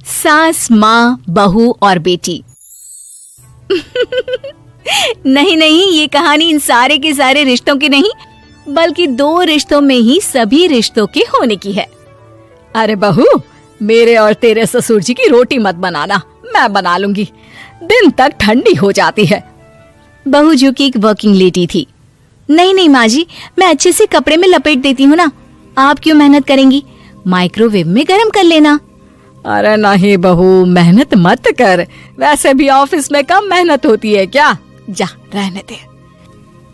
सास, माँ, बहू और बेटी। नहीं नहीं, ये कहानी इन सारे के सारे रिश्तों की नहीं, बल्कि दो रिश्तों में ही सभी रिश्तों के होने की है। अरे बहू, मेरे और तेरे ससुर जी की रोटी मत बनाना, मैं बना लूंगी, दिन तक ठंडी हो जाती है। बहू जो कि एक वर्किंग लेडी थी। नहीं नहीं माँ जी, मैं अच्छे से कपड़े में लपेट देती हूँ ना, आप क्यों मेहनत करेंगी, माइक्रोवेव में गर्म कर लेना। अरे नहीं बहू, मेहनत मत कर, वैसे भी ऑफिस में कम मेहनत होती है क्या, जा रहने दे।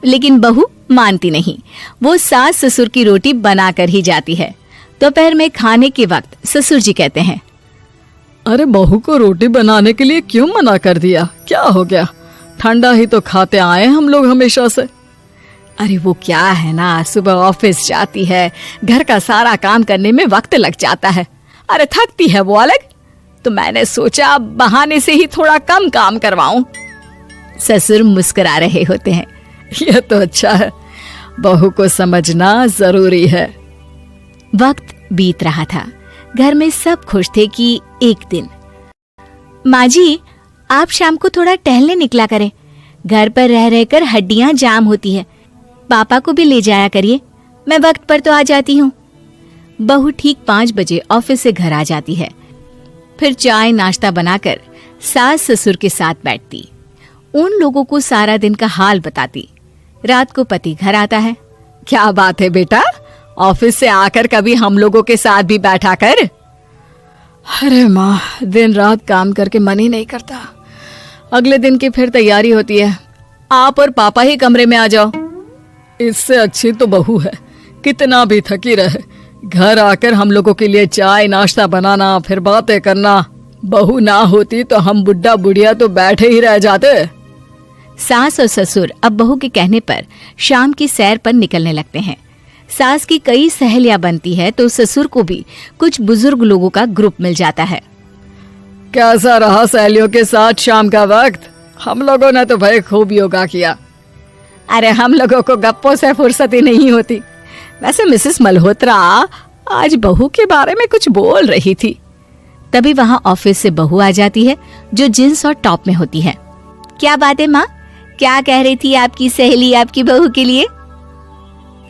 लेकिन बहू मानती नहीं, वो सास ससुर की रोटी बना कर ही जाती है। दोपहर में खाने के वक्त ससुर जी कहते हैं, अरे बहू को रोटी बनाने के लिए क्यों मना कर दिया, क्या हो गया, ठंडा ही तो खाते आए हम लोग हमेशा से। अरे वो क्या है ना, सुबह ऑफिस जाती है, घर का सारा काम करने में वक्त लग जाता है, अरे थकती है वो अलग, तो मैंने सोचा बहाने से ही थोड़ा कम काम करवाऊं। ससुर मुस्कुरा रहे होते हैं। यह तो अच्छा है, बहू को समझना जरूरी है। वक्त बीत रहा था, घर में सब खुश थे कि एक दिन, माँ जी आप शाम को थोड़ा टहलने निकला करें, घर पर रह रहकर हड्डियां जाम होती है, पापा को भी ले जाया करिए, मैं वक्त पर तो आ जाती हूँ। बहू ठीक 5 बजे ऑफिस से घर आ जाती है। फिर चाय नाश्ता बनाकर सास ससुर के साथ बैठती, उन लोगों को सारा दिन का हाल बताती। रात को पति घर आता है। क्या बात है बेटा, ऑफिस से आकर कभी हम लोगों के साथ भी बैठा कर। अरे माँ, दिन रात काम करके मन ही नहीं करता, अगले दिन की फिर तैयारी होती है, आप और पापा ही कमरे में आ जाओ। इससे अच्छी तो बहू है, कितना भी थकी रहे, घर आकर हम लोगों के लिए चाय नाश्ता बनाना, फिर बातें करना। बहू ना होती तो हम बुढ़ा बुढ़िया तो बैठे ही रह जाते। सास और ससुर अब बहू के कहने पर शाम की सैर पर निकलने लगते हैं। सास की कई सहेलियां बनती है तो ससुर को भी कुछ बुजुर्ग लोगों का ग्रुप मिल जाता है। कैसा रहा सहेलियों के साथ शाम का वक्त? हम लोगों ने तो भाई खूब योगा किया। अरे हम लोगों को गप्पों से फुर्सत ही नहीं होती। वैसे मिसेस मल्होत्रा आज बहू के बारे में कुछ बोल रही थी। तभी वहां ऑफिस से बहू आ जाती है जो जींस और टॉप में होती है। क्या बात है माँ, क्या कह रही थी आपकी सहेली आपकी बहू के लिए?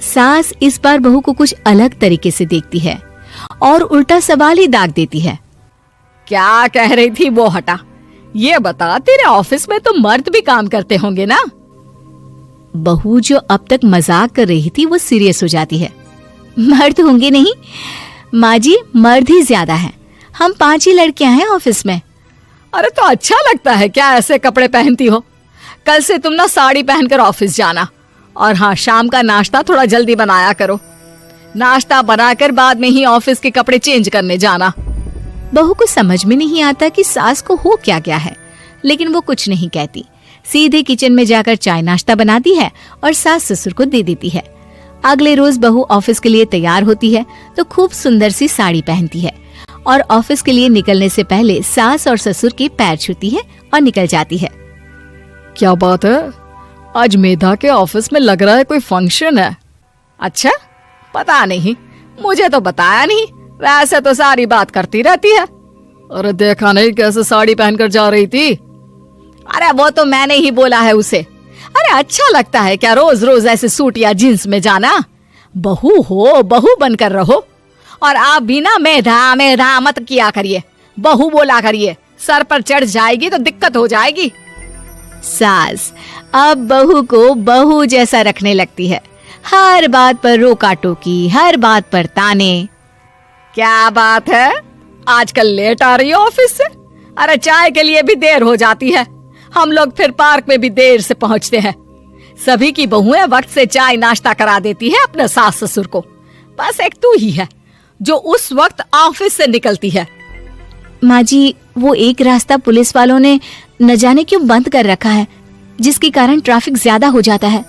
सास इस बार बहू को कुछ अलग तरीके से देखती है और उल्टा सवाल ही दाग देती है। क्या कह रही थी वो हटा, ये बता, तेरे ऑफिस में तो मर्द भी काम करते होंगे ना? बहू जो अब तक मजाक कर रही थी वो सीरियस हो जाती है। मर्द होंगे नहीं माँ जी, मर्द ही ज्यादा है, हम 5 ही लड़कियां हैं ऑफिस में। अरे तो अच्छा लगता है क्या ऐसे कपड़े पहनती हो? कल से तुम ना साड़ी पहनकर ऑफिस जाना, और हाँ, शाम का नाश्ता थोड़ा जल्दी बनाया करो, नाश्ता बनाकर बाद में ही ऑफिस के कपड़े चेंज करने जाना। बहू को समझ में नहीं आता कि सास को हो क्या गया है, लेकिन वो कुछ नहीं कहती, सीधे किचन में जाकर चाय नाश्ता बनाती है और सास ससुर को दे देती है। अगले रोज बहू ऑफिस के लिए तैयार होती है तो खूब सुंदर सी साड़ी पहनती है और ऑफिस के लिए निकलने से पहले सास और ससुर के पैर छूती है और निकल जाती है। क्या बात है, आज मेधा के ऑफिस में लग रहा है कोई फंक्शन है। अच्छा, पता नहीं, मुझे तो बताया नहीं, वैसे तो सारी बात करती रहती है। अरे देखा नहीं कैसे साड़ी पहनकर जा रही थी? अरे वो तो मैंने ही बोला है उसे। अरे अच्छा लगता है क्या रोज रोज ऐसे सूट या जींस में जाना? बहू हो, बहू बनकर रहो, और आप भी ना मेधा मेधा मत किया करिए, बहू बोला करिए, सर पर चढ़ जाएगी तो दिक्कत हो जाएगी। सास अब बहू को बहू जैसा रखने लगती है, हर बात पर रोका टोकी, हर बात पर ताने। क्या बात है, आजकल लेट आ रही है ऑफिस से? अरे चाय के लिए भी देर हो जाती है, हम लोग फिर पार्क में भी देर से पहुंचते हैं। सभी की बहुएं वक्त से चाय नाश्ता करा देती है अपने सास ससुर को, बस एक तू ही है जो उस वक्त ऑफिस से निकलती है। माँ जी, वो एक रास्ता पुलिस वालों ने न जाने क्यों बंद कर रखा है, जिसके कारण ट्रैफिक ज्यादा हो जाता है।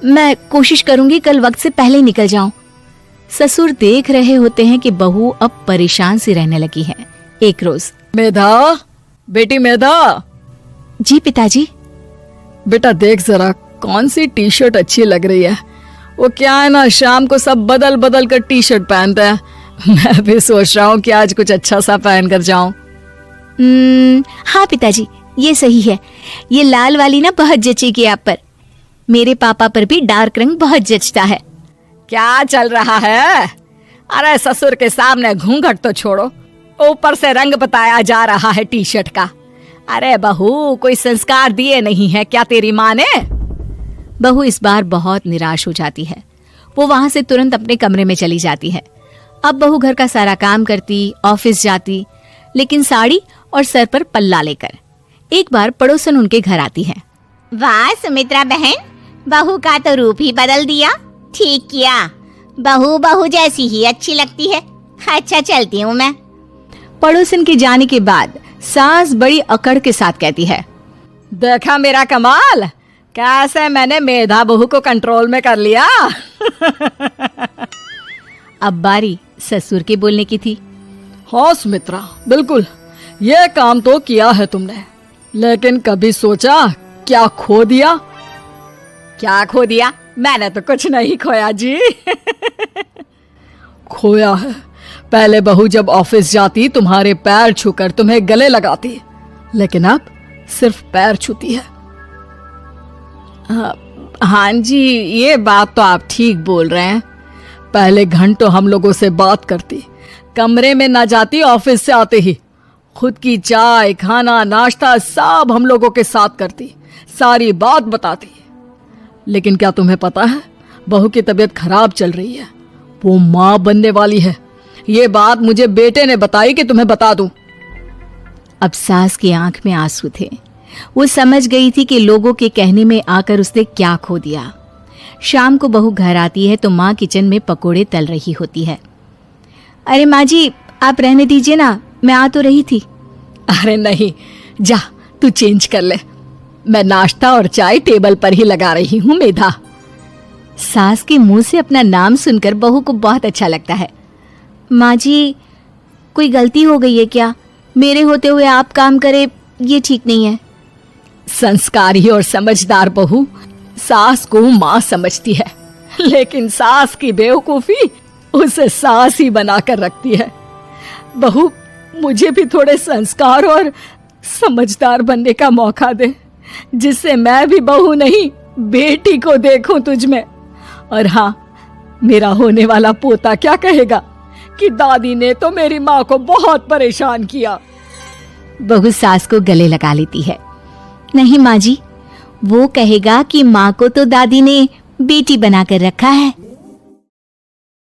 मैं कोशिश करूंगी कल वक्त से पहले निकल जाऊं। ससुर देख रहे होते हैं कि बहू अब परेशान सी रहने लगी है। एक रोज, मेधा, बेटी मेधा। जी पिताजी। बेटा देख जरा कौन सी टी शर्ट अच्छी लग रही है। वो क्या है ना, शाम को सब बदल बदल कर टी शर्ट पहनते हैं, मैं भी सोच रहा हूँ कि आज कुछ अच्छा सा पहन कर जाऊं। हाँ पिताजी, ये सही है। ये लाल वाली ना बहुत जचेगी आप पर। मेरे पापा पर भी डार्क रंग बहुत जचता है। क्या चल रहा है? अरे ससुर के सामने घूंघट तो छोड़ो, ऊपर से रंग बताया जा रहा है टी शर्ट का। अरे बहू, कोई संस्कार दिए नहीं है क्या तेरी माँ ने? बहू इस बार बहुत निराश हो जाती है। वो वहां से तुरंत अपने कमरे में चली जाती है। अब बहू घर का सारा काम करती, ऑफिस जाती, लेकिन साड़ी और सर पर पल्ला लेकर। एक बार पड़ोसन उनके घर आती है। वाह सुमित्रा बहन, बहू का तो रूप ही बदल दिया। ठीक किया, बहू बहू जैसी ही अच्छी लगती है। अच्छा चलती हूँ मैं। पड़ोसन के जाने के बाद सास बड़ी अकड़ के साथ कहती है, देखा मेरा कमाल, कैसे मैंने मेधा बहू को कंट्रोल में कर लिया। अब बारी ससुर के बोलने की थी। हाँ सुमित्रा, बिल्कुल ये काम तो किया है तुमने, लेकिन कभी सोचा क्या खो दिया? क्या खो दिया? मैंने तो कुछ नहीं खोया जी। खोया है, पहले बहू जब ऑफिस जाती तुम्हारे पैर छूकर तुम्हें गले लगाती, लेकिन अब सिर्फ पैर छूती है। हाँ जी, ये बात तो आप ठीक बोल रहे हैं। पहले घंटों हम लोगों से बात करती, कमरे में ना जाती, ऑफिस से आते ही खुद की चाय, खाना, नाश्ता सब हम लोगों के साथ करती, सारी बात बताती। लेकिन क्या तुम्हें पता है, बहू की तबीयत खराब चल रही है, वो माँ बनने वाली है। ये बात मुझे बेटे ने बताई कि तुम्हें बता दूं। अब सास की आंख में आंसू थे। वो समझ गई थी कि लोगों के कहने में आकर उसने क्या खो दिया। शाम को बहू घर आती है तो माँ किचन में पकोड़े तल रही होती है। अरे माँ जी, आप रहने दीजिए ना, मैं आ तो रही थी। अरे नहीं, जा तू चेंज कर ले, मैं नाश्ता और चाय टेबल पर ही लगा रही हूँ मेधा। सास के मुंह से अपना नाम सुनकर बहू को बहुत अच्छा लगता है। माँ जी, कोई गलती हो गई है क्या? मेरे होते हुए आप काम करे, ये ठीक नहीं है। संस्कारी और समझदार बहू सास को माँ समझती है, लेकिन सास की बेवकूफी उसे सास ही बनाकर रखती है। बहू, मुझे भी थोड़े संस्कार और समझदार बनने का मौका दे, जिससे मैं भी बहू नहीं बेटी को देखूं तुझ में। और हाँ, मेरा होने वाला पोता क्या कहेगा कि दादी ने तो मेरी माँ को बहुत परेशान किया। बहू सास को गले लगा लेती है। नहीं माँ जी, वो कहेगा कि माँ को तो दादी ने बेटी बनाकर रखा है।